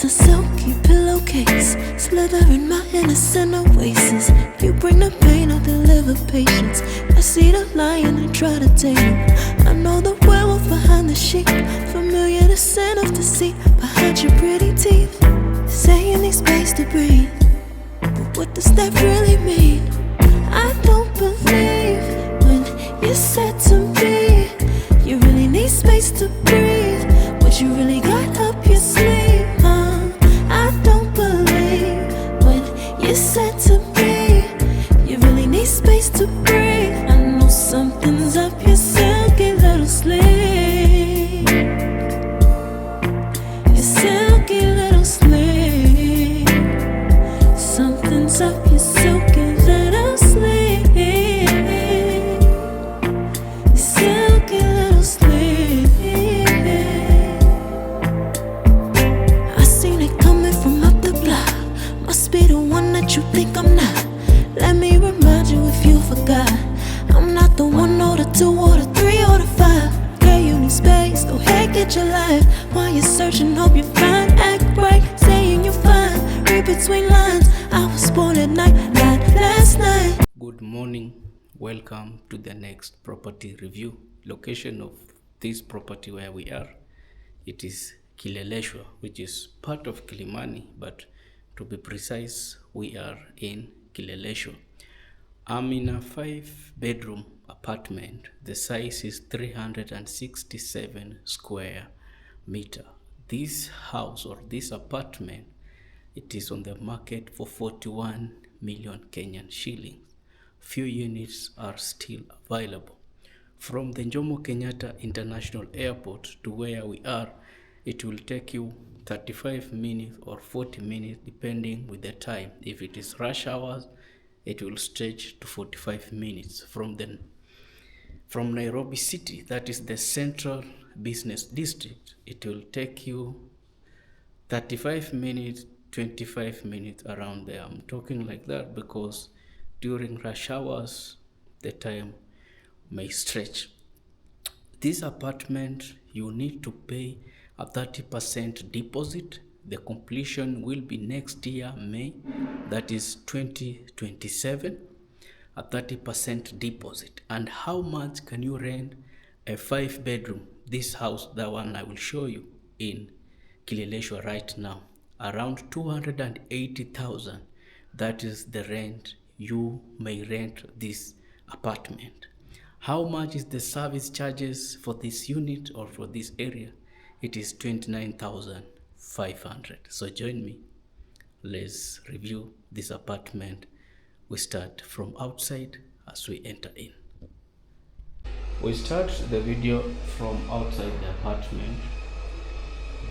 is a silky pillowcase, slither in my innocent oasis. You bring the pain, I'll deliver patience. I see the lion and try to tame him. I know the werewolf behind the sheep, familiar the scent of deceit behind your pretty teeth. Say you need space to breathe, but what does that really mean? I don't believe when you said to me you really need space to breathe. What you really got up your sleeve, huh? I don't believe when you said to me you really need space to breathe. I know something's up your silky little sleeve, your silky little sleeve. Something's up your silky little sleeve, your silky little sleeve. I seen it coming from up the block. Must be the one that you think I'm not. Let me remind you if you forgot, I'm not the one or the two or the three or the five. Girl, you need space, go ahead, get your life. While you're searching, hope you find. Act right, saying you're fine. Read between lines, I was born at night, not last night. Good morning, welcome to the next property review. Location of this property where we are, it is Kileleshwa, which is part of Kilimani, but to be precise, we are in Kileleshwa. I'm in a 5-bedroom apartment. The size is 367 square meter. This house or this apartment, it is on the market for 41 million Kenyan shillings. Few units are still available. From the Jomo Kenyatta International Airport to where we are, it will take you 35 minutes or 40 minutes depending with the time. If it is rush hours, it will stretch to 45 minutes. From Nairobi city, that is the central business district, it will take you 35 minutes, 25 minutes around there. I'm talking like that because during rush hours, the time may stretch. This apartment, you need to pay a 30% deposit. The completion will be next year, May, that is 2027, a 30% deposit. And how much can you rent a 5-bedroom? This house, the one I will show you in Kileleshwa right now, around 280,000. That is the rent you may rent this apartment. How much is the service charges for this unit or for this area? It is 29,500. So join me. Let's review this apartment. We start from outside as we enter in. We start the video from outside the apartment.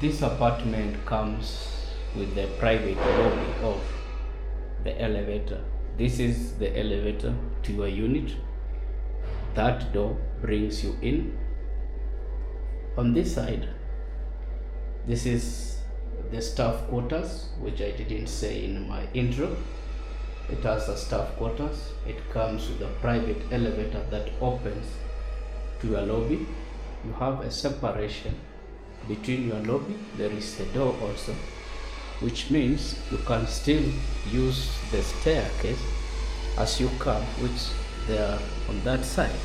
This apartment comes with the private lobby of the elevator. This is the elevator to your unit. That door brings you in. On this side, this is the staff quarters, which I didn't say in my intro. It has a staff quarters. It comes with a private elevator that opens to your lobby. You have a separation between your lobby. There is a door also, which means you can still use the staircase as you come, which they are on that side.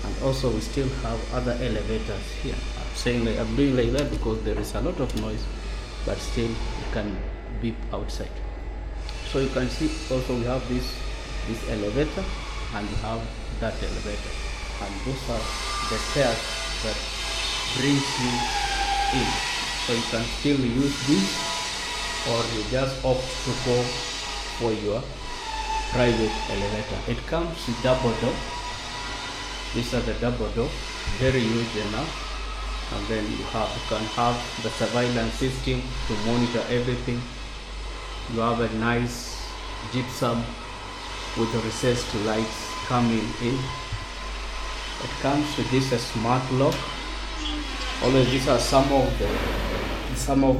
And also we still have other elevators here. I'm doing like that because there is a lot of noise, but still you can beep outside. So you can see also we have this elevator and we have that elevator, and those are the stairs that brings you in. So you can still use this, or you just opt to go for your private elevator. It comes with double door. These are the double door, very huge enough. And then you can have the surveillance system to monitor everything. You have a nice gypsum with the recessed lights coming in. It comes with this smart lock. Although these are some of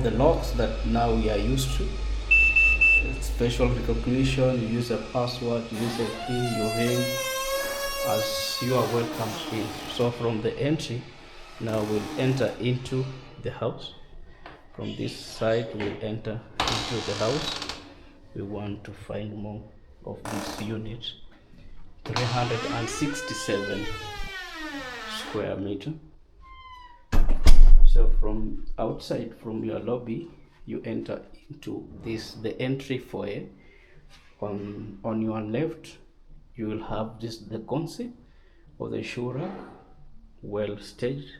the locks that now we are used to. It's facial recognition. You use a password, you use a key, you ring as you are welcome in. So from the entry, now we'll enter into the house. From this side we enter into the house. We want to find more of this unit. 367 square meter. So from outside, from your lobby, you enter into this, the entry foyer. On your left, you will have this, the concept of the shoe rack, well staged.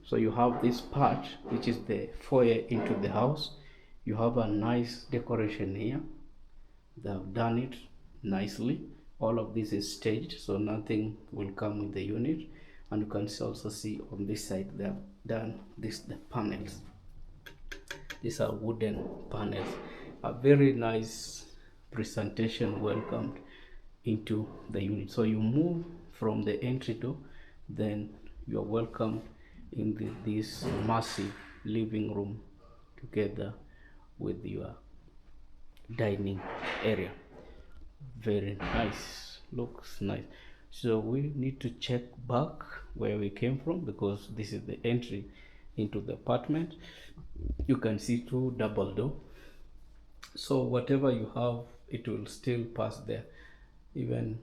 So you have this part, which is the foyer into the house. You have a nice decoration here. They have done it nicely. All of this is staged, so nothing will come with the unit. And you can also see on this side they have done this, the panels. These are wooden panels. A very nice presentation welcomed into the unit. So you move from the entry door, then you are welcomed in this massive living room together with your dining area. Very nice, looks nice. So we need to check back where we came from, because this is the entry into the apartment. You can see two double door, so whatever you have, it will still pass there. Even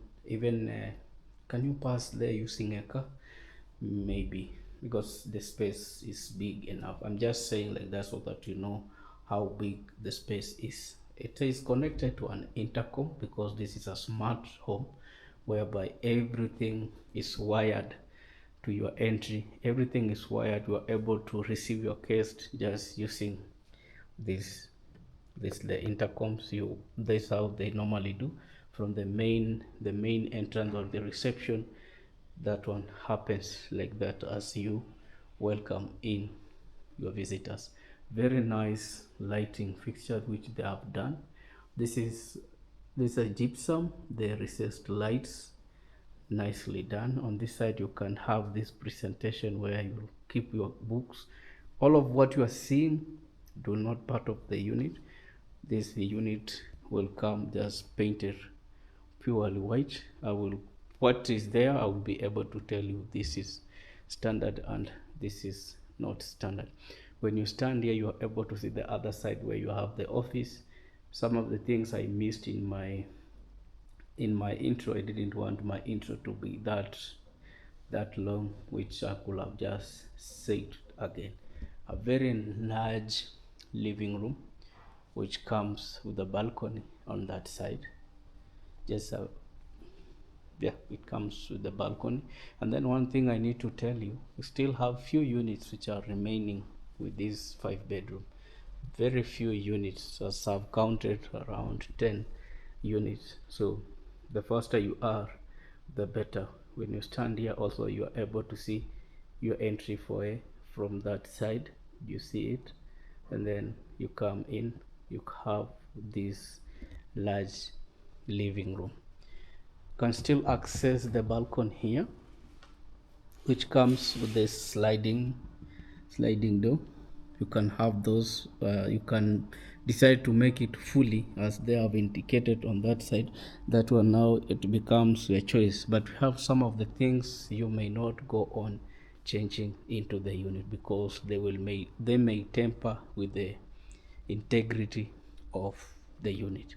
can you pass there using a car? Maybe, because the space is big enough. I'm just saying like that so that you know how big the space is. It is connected to an intercom, because this is a smart home whereby everything is wired to your entry. Everything is wired. You are able to receive your guest just using this the intercoms. That's how they normally do. From the main entrance or the reception, that one happens like that as you welcome in your visitors. Very nice lighting fixture which they have done. This is a gypsum, the recessed lights, nicely done. On this side you can have this presentation where you keep your books. All of what you are seeing do not part of the unit. This unit will come just painted purely white. What is there, I will be able to tell you this is standard and this is not standard. When you stand here, you are able to see the other side where you have the office. Some of the things I missed in my intro. I didn't want my intro to be that long, which I could have just said again. A very large living room which comes with a balcony on that side. Just yeah, it comes with the balcony. And then one thing I need to tell you, we still have few units which are remaining with this 5-bedroom. Very few units, as I've counted around 10 units. So the faster you are, the better. When you stand here also, you are able to see your entry foyer from that side. You see it, and then you come in, you have this large living room. You can still access the balcony here, which comes with this sliding door. You can have those. You can decide to make it fully, as they have indicated on that side. That one now it becomes your choice. But we have some of the things you may not go on changing into the unit, because they may tamper with the integrity of the unit.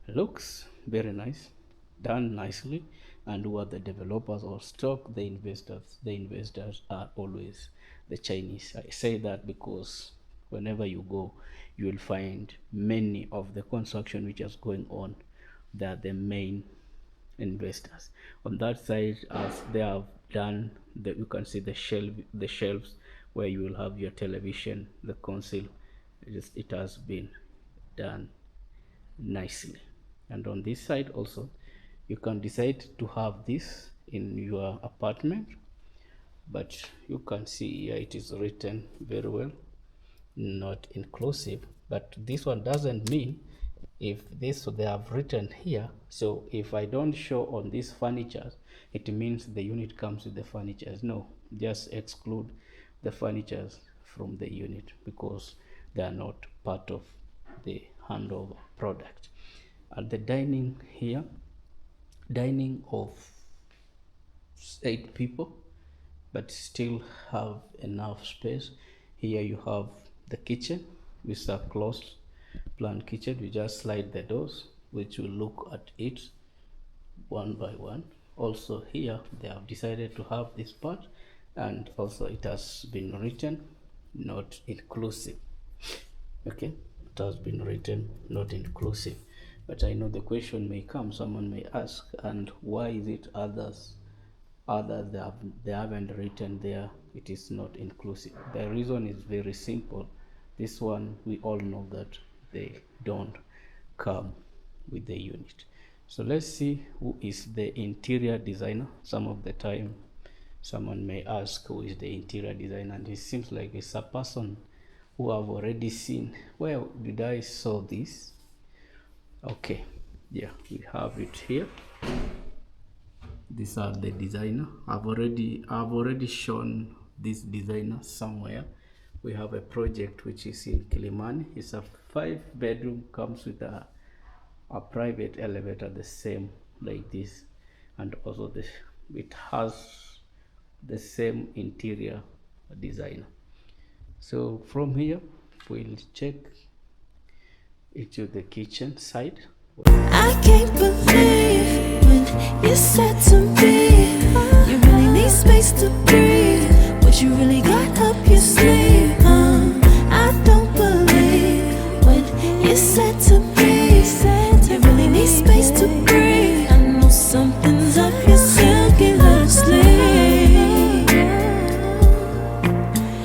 Looks very nice, done nicely. And who are the developers or stock? The investors are always the Chinese. I say that because whenever you go, you will find many of the construction which is going on, they are the main investors. On that side, as they have done, you can see the shelves where you will have your television, the console. It has been done nicely. And on this side also, you can decide to have this in your apartment, but you can see here it is written very well, not inclusive. But this one doesn't mean, if this they have written here, so if I don't show on these furniture, it means the unit comes with the furniture. No, just exclude the furniture from the unit, because they are not part of the handover product. At the dining here, dining of 8 people, but still have enough space. Here you have the kitchen, which is a closed plan kitchen. We just slide the doors, which will look at it one by one. Also here they have decided to have this part, and also it has been written not inclusive. Okay, it has been written not inclusive. But I know the question may come, someone may ask, and why is it others they haven't written there it is not inclusive? The reason is very simple. This one, we all know that they don't come with the unit. So let's see who is the interior designer. Some of the time someone may ask who is the interior designer, and it seems like it's a person who I've already seen. Where did I saw this? Okay, yeah, we have it here. These are the designer. I've already shown this designer somewhere. We have a project which is in Kilimani. It's a 5-bedroom, comes with a private elevator, the same like this, and also it has the same interior designer. So from here we'll check into the kitchen side. I can't believe when you said to me you really need space to breathe. What you really got up your sleeve? I don't believe when you said to me you really need space to breathe. I know something's up your silky little sleeve.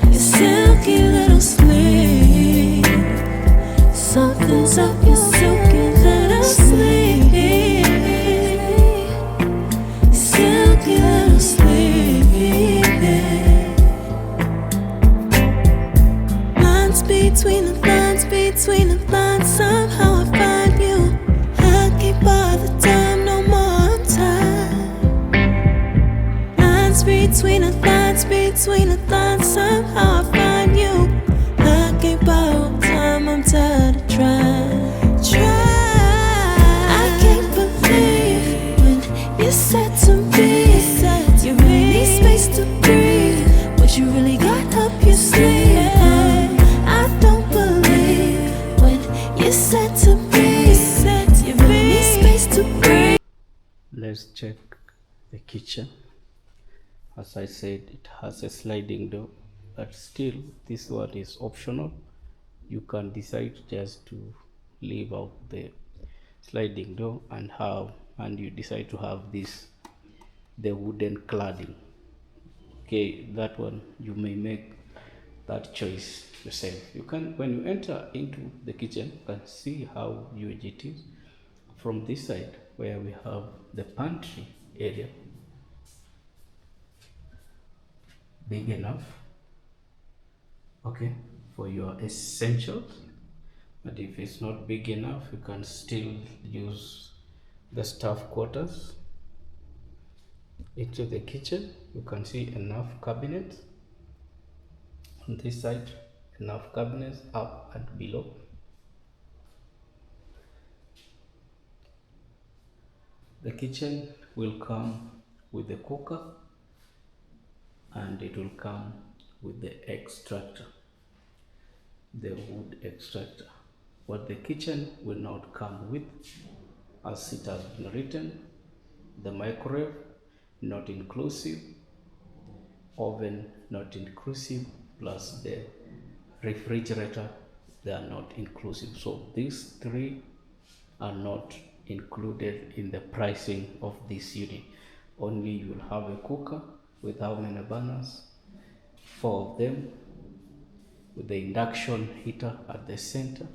Your silky little sleeve. Something's up your silky little sleeve. Silky little sleeve. Lines between the lines, between the lines. Somehow I find you. I can't bother time no more time. Lines between the lines, between the lines. Somehow I find you. I can't borrow time. I'm tired of trying. I can't believe when you said to me you really need space to breathe. What you really got up your sleeve? I don't believe when you said to me you really need space to breathe. Let's check the kitchen. As I said, it has a sliding door, but still this one is optional. You can decide just to leave out the sliding door and you decide to have the wooden cladding. Okay, that one you may make that choice yourself. You can, when you enter into the kitchen, you can see how huge it is. From this side where we have the pantry area, big enough, okay, for your essentials. But if it's not big enough, you can still use the staff quarters. Into the kitchen, you can see enough cabinets on this side, enough cabinets up and below. The kitchen will come with the cooker, and it will come with the extractor, the wood extractor. What the kitchen will not come with, as it has been written, the microwave not inclusive, oven not inclusive, plus the refrigerator, they are not inclusive. So these three are not included in the pricing of this unit. Only you will have a cooker with how many burners? 4 of them, with the induction heater at the center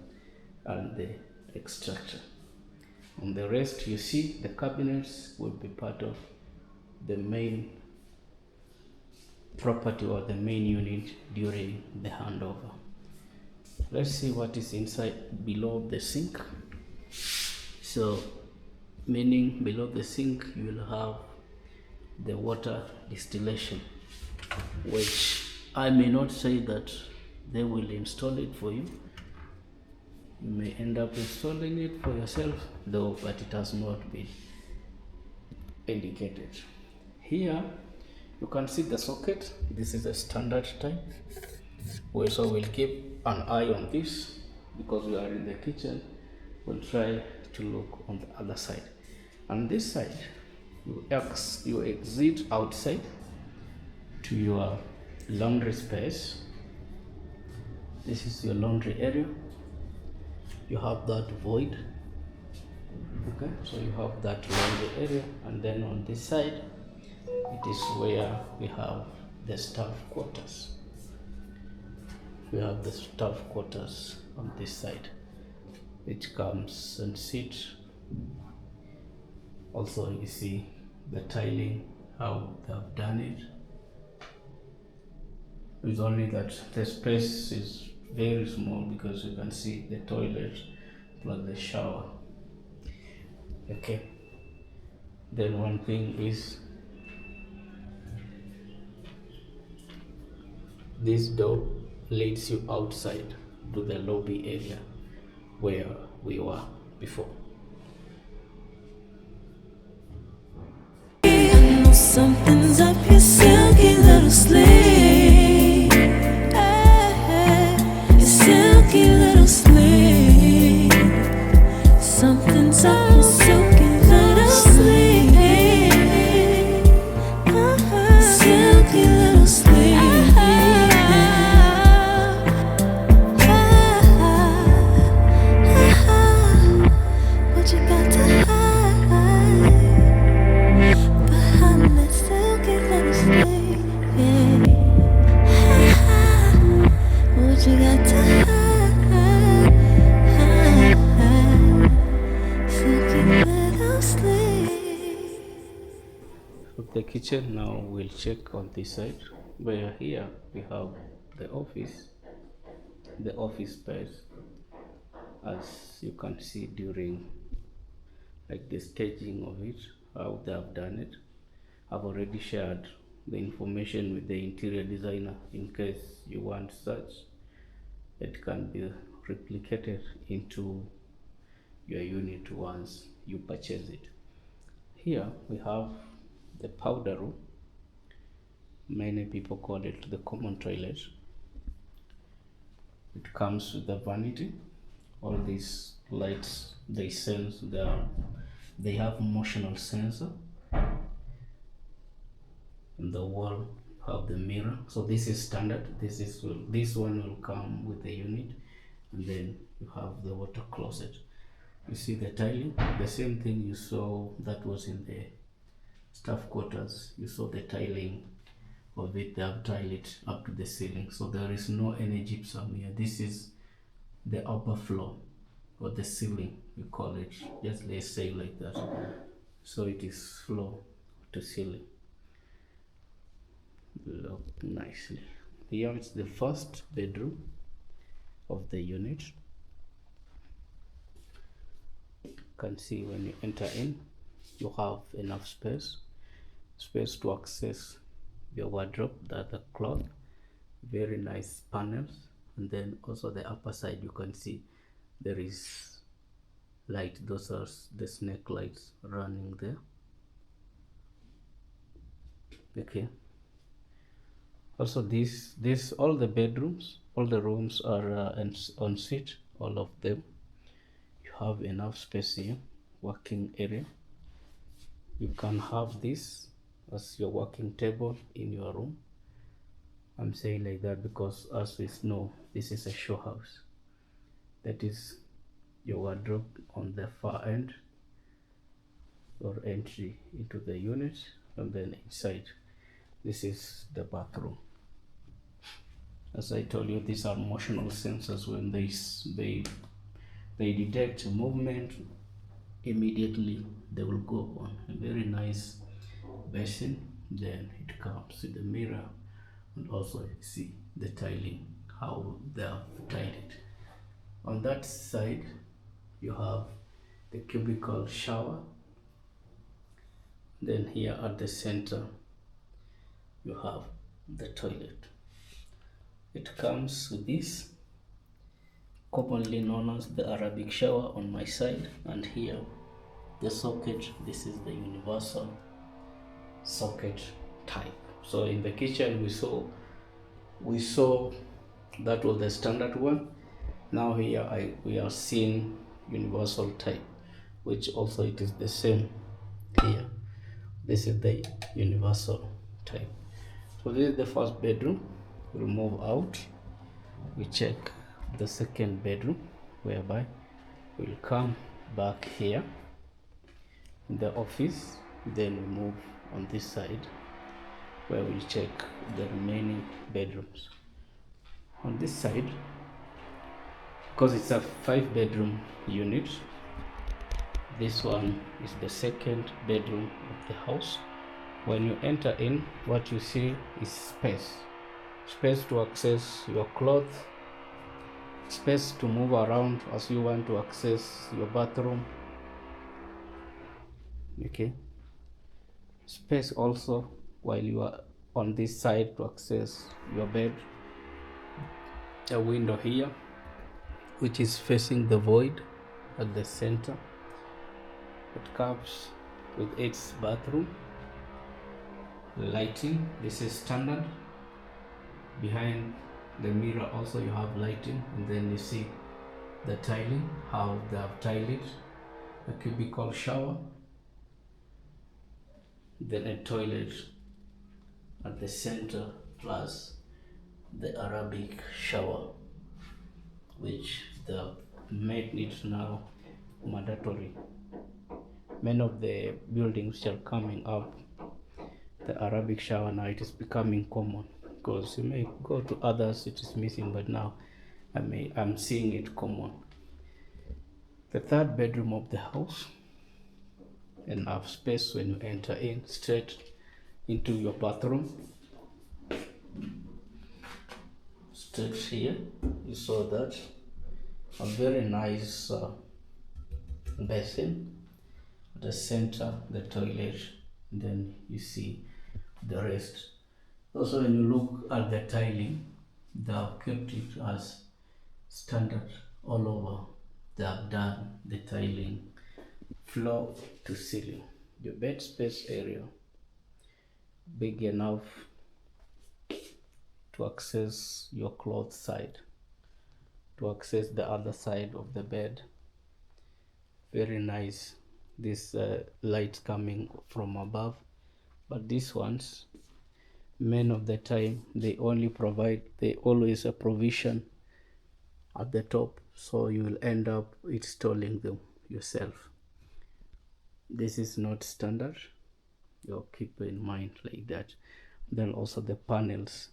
and the extractor. On the rest, you see the cabinets will be part of the main property or the main unit during the handover. Let's see what is inside below the sink. So, meaning below the sink you will have the water distillation, which I may not say that they will install it for you. You may end up installing it for yourself though, but it has not been indicated. Here you can see the socket. This is a standard type. So we'll keep an eye on this because we are in the kitchen. We'll try to look on the other side. On this side, you exit outside to your laundry space. This is your laundry area. You have that void. Okay, so you have that laundry area, and then on this side, it is where we have the staff quarters. We have the staff quarters on this side, which comes and sits. Also, you see the tiling, how they have done it. It's only that the space is very small because you can see the toilet plus the shower. Okay. Then one thing is this door leads you outside to the lobby area where we were before. I know something's up your silky little sleeve. Your silky little sleeve. Something's up your silky little sleeve. Silky little sleeve. What you got to hide behind that silky little sleeve? What you got to hide? Silky little sleeve. Of the kitchen, now we'll check on this side where here we have the office space. As you can see during like the staging of it, how they have done it. I've already shared the information with the interior designer in case you want such. It can be replicated into your unit once you purchase it. Here we have the powder room. Many people call it the common toilet. It comes with the vanity. All these lights, they sense, they have motional sensor. In the wall you have the mirror. So this is standard. This one will come with the unit, and then you have the water closet. You see the tiling, the same thing you saw that was in the staff quarters. You saw the tiling of it. They have tiled it up to the ceiling, so there is no any gypsum here. This is the upper floor or the ceiling, we call it, just let's say like that. So it is floor to ceiling. Look nicely. Here it's the first bedroom of the unit. You can see when you enter in, you have enough space to access your wardrobe, the cloth, very nice panels, and then also the upper side you can see there is light. Those are the snake lights running there. Okay. Also this all the bedrooms, all the rooms are en suite, all of them. You have enough space here, working area. You can have this as your working table in your room. I'm saying like that because as we know, this is a show house. That is your wardrobe on the far end or entry into the unit, and then inside this is the bathroom. As I told you, these are motional sensors. When they detect movement, immediately they will go on. A very nice basin. Then it comes with the mirror, and also you see the tiling, how they have tiled it. On that side you have the cubicle shower. Then here at the center you have the toilet. It comes with this, commonly known as the Arabic shower on my side, and here the socket. This is the universal socket type. So in the kitchen we saw That was the standard one. Now here we are seeing universal type, which also it is the same here. This is the universal type. So this is the first bedroom. We'll move out. We check the second bedroom, whereby we'll come back here in the office. Then we move on this side, where we'll check the remaining bedrooms. On this side, because it's a 5-bedroom unit, this one is the second bedroom of the house. When you enter in, what you see is space to access your clothes, space to move around as you want to access your bathroom. Okay, space also while you are on this side to access your bed. A window here which is facing the void at the center. It comes with its bathroom. Lighting, this is standard. Behind the mirror also you have lighting, and then you see the tiling, how they have tiled it. A cubicle shower, then a toilet at the center, plus the Arabic shower, which the made it now mandatory. Many of the buildings which are coming up, the Arabic shower now it is becoming common, because you may go to others it is missing, but now I'm seeing it common. The third bedroom of the house, enough space when you enter in straight into your bathroom. Straight here, you saw that a very nice basin at the center, the toilet, then you see the rest. Also, when you look at the tiling, they have kept it as standard all over. They have done the tiling floor to ceiling. Your bed space area big enough to access your cloth side, to access the other side of the bed. Very nice. This light coming from above, but these ones, many of the time they always a provision at the top, so you will end up installing them yourself. This is not standard, you keep in mind like that. Then also the panels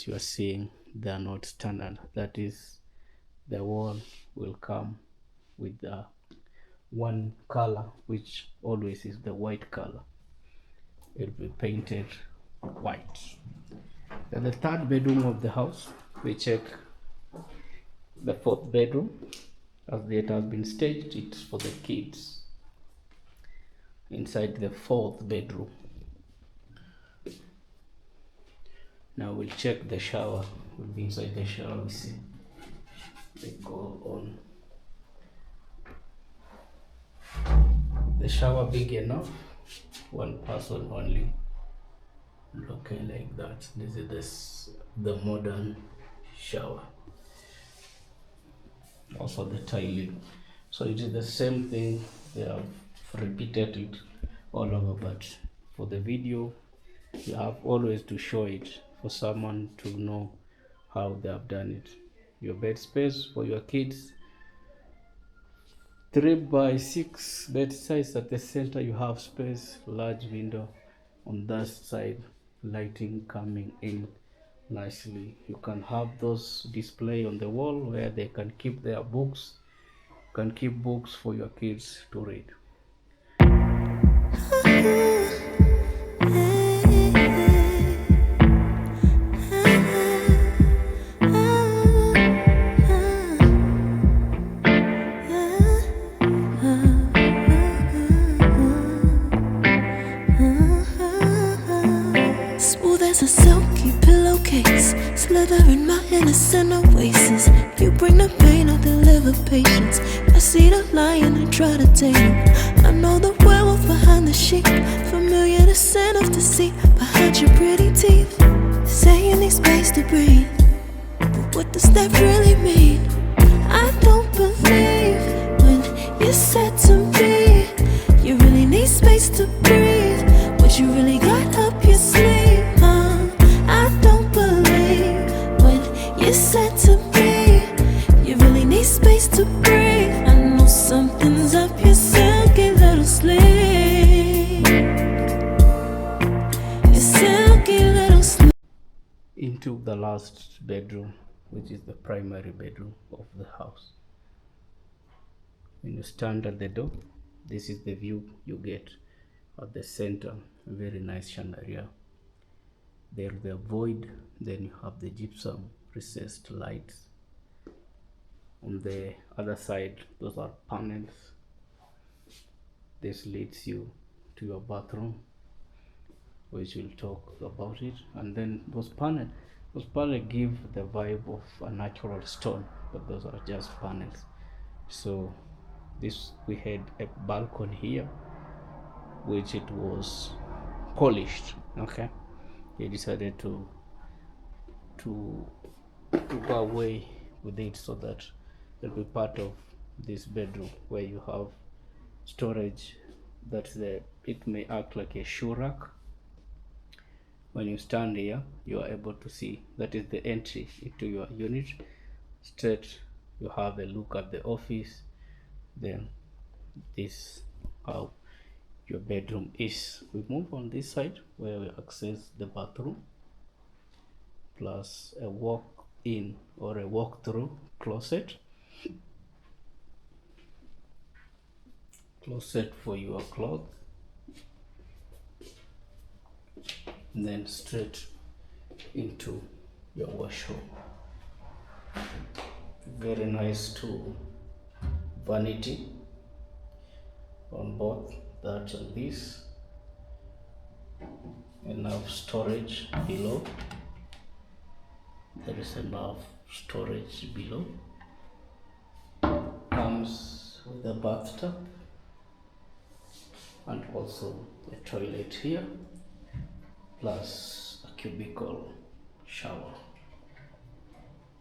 you are seeing, they are not standard. That is, the wall will come with the one color, which always is the white color. It will be painted white. Then the third bedroom of the house, we check the fourth bedroom. As it has been staged, it's for the kids. Inside the fourth bedroom. Now we'll check the shower. We'll be inside the shower, we see they go on. The shower big enough, one person only, looking like that. This is the modern shower. Also the tiling, so it is the same thing. They have repeated it all over, but for the video you have always to show it for someone to know how they have done it. Your bed space for your kids, 3x6 bed size. At the center you have space, large window on that side, lighting coming in nicely. You can have those display on the wall where they can keep their books. You can keep books for your kids to read. Smooth as a silky pillowcase, slither in my innocent oasis. You bring the pain, I deliver patience. I see the lion and try to tame him. I know the werewolf behind the sheep, familiar the scent of deceit behind your pretty teeth. Say you need space to breathe, but what does that really mean? I don't believe when you said to me you really need space to breathe. What you really got up your sleeve, huh? I don't believe when you said to me you really need space to breathe. I know something's up your silky little sleeve. Your silky little sleeve. Into the last bedroom, which is the primary bedroom of the house. When you stand at the door, this is the view you get at the center. Very nice chandelier. There the void, then you have the gypsum recessed lights. On the other side, those are panels. This leads you to your bathroom, which we'll talk about it. And then those panels give the vibe of a natural stone, but those are just panels. So this, we had a balcony here, which it was polished. Okay, he decided to go away with it, so that it'll be part of this bedroom where you have storage. That's the, it may act like a shoe rack. When you stand here, you are able to see that is the entry into your unit. Straight, you have a look at the office. Then this how your bedroom is. We move on this side where we access the bathroom, plus a walk-in or a walk-through closet for your clothes. And then straight into your washroom. Very nice too. Vanity on both that and this. Enough storage below. There is enough storage below. Comes with a bathtub and also a toilet here, plus a cubicle shower.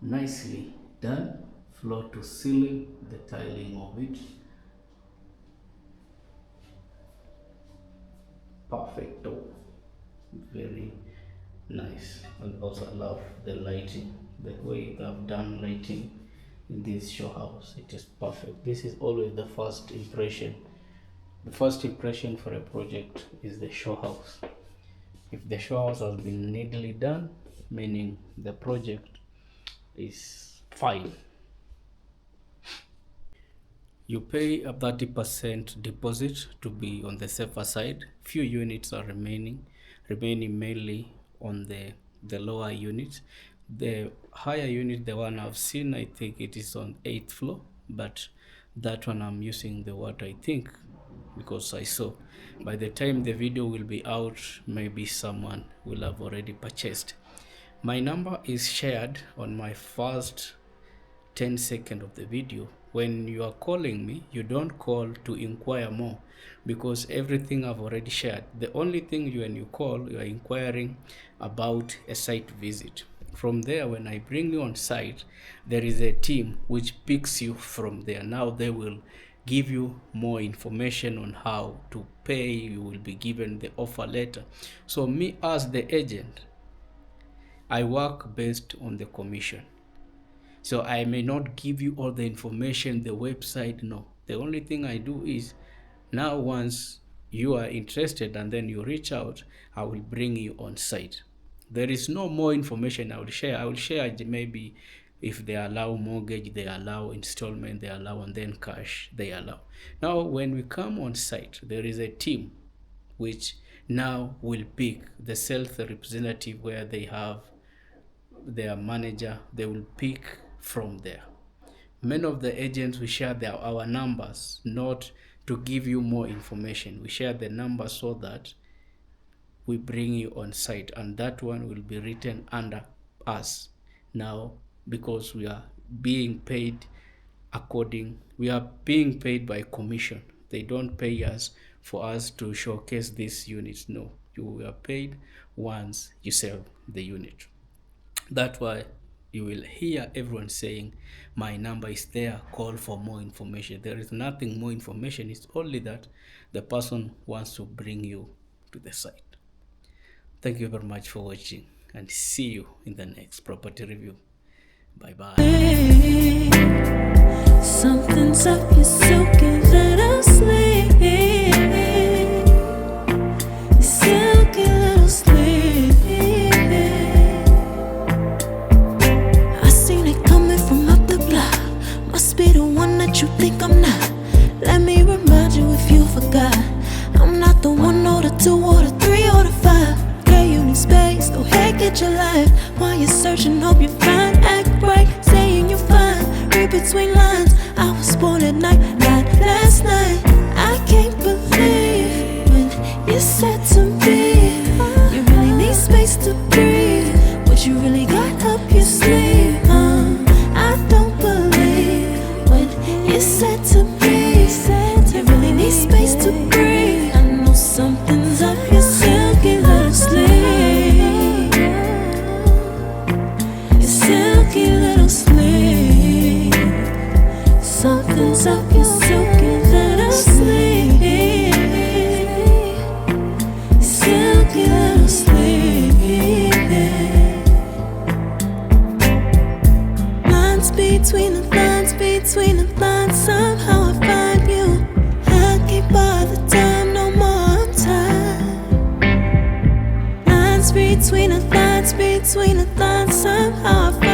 Nicely done, floor to ceiling, the tiling of it. Perfecto, very nice. And also I love the lighting, the way I've done lighting in this show house. It is perfect. This is always the first impression. The first impression for a project is the show house. If the show house has been neatly done, meaning the project is fine. You pay a 30% deposit to be on the safer side. Few units are remaining mainly on the lower units. The higher unit, the one I've seen, I think it is on 8th floor, but that one I'm using the word I think because I saw. By the time the video will be out, maybe someone will have already purchased. My number is shared on my first 10 seconds of the video. When you are calling me, you don't call to inquire more, because everything I've already shared. The only thing when you call, you are inquiring about a site visit. From there, when I bring you on site, there is a team which picks you from there. Now they will give you more information on how to pay. You will be given the offer letter. So me as the agent, I work based on the commission. So I may not give you all the information, the website, no. The only thing I do is, now once you are interested and then you reach out, I will bring you on site. There is no more information I will share. I will share maybe if they allow mortgage, they allow installment, they allow, and then cash, they allow. Now, when we come on site, there is a team which now will pick the sales representative, where they have their manager. They will pick from there. Many of the agents, we share our numbers, not to give you more information. We share the numbers so that we bring you on site, and that one will be written under us now, because we are being paid by commission. They don't pay us for us to showcase these units. No, You were paid once you sell the unit. That's why you will hear everyone saying, my number is there, call for more information. There is nothing more information. It's only that the person wants to bring you to the site. Thank you very much for watching, and see you in the next property review. Bye bye. Something's up your silky little sleeve. Silky little sleeve. I seen it coming from up the block. Must be the one that you think I'm not. Let me remind you if you forgot. I'm not the one or the two or the three or the five. Girl, you need space, go ahead, get your life. While you're searching, hope you find. Act right, saying you're fine. Read between lines. I was born at night, not last night. I can't believe when you said to me, you really need space to breathe. What you really got up your sleeve, I don't believe when you said to me, you really need space to breathe. I know something's up your silky little sleeve. Your silky little sleeve. Something's up your silky little sleeve. Silky little sleeve. Lines between the lines, between the lines. Somehow I find you. I can't bother time no more. I'm tired. Lines between the lines, between the lines. Somehow I find you.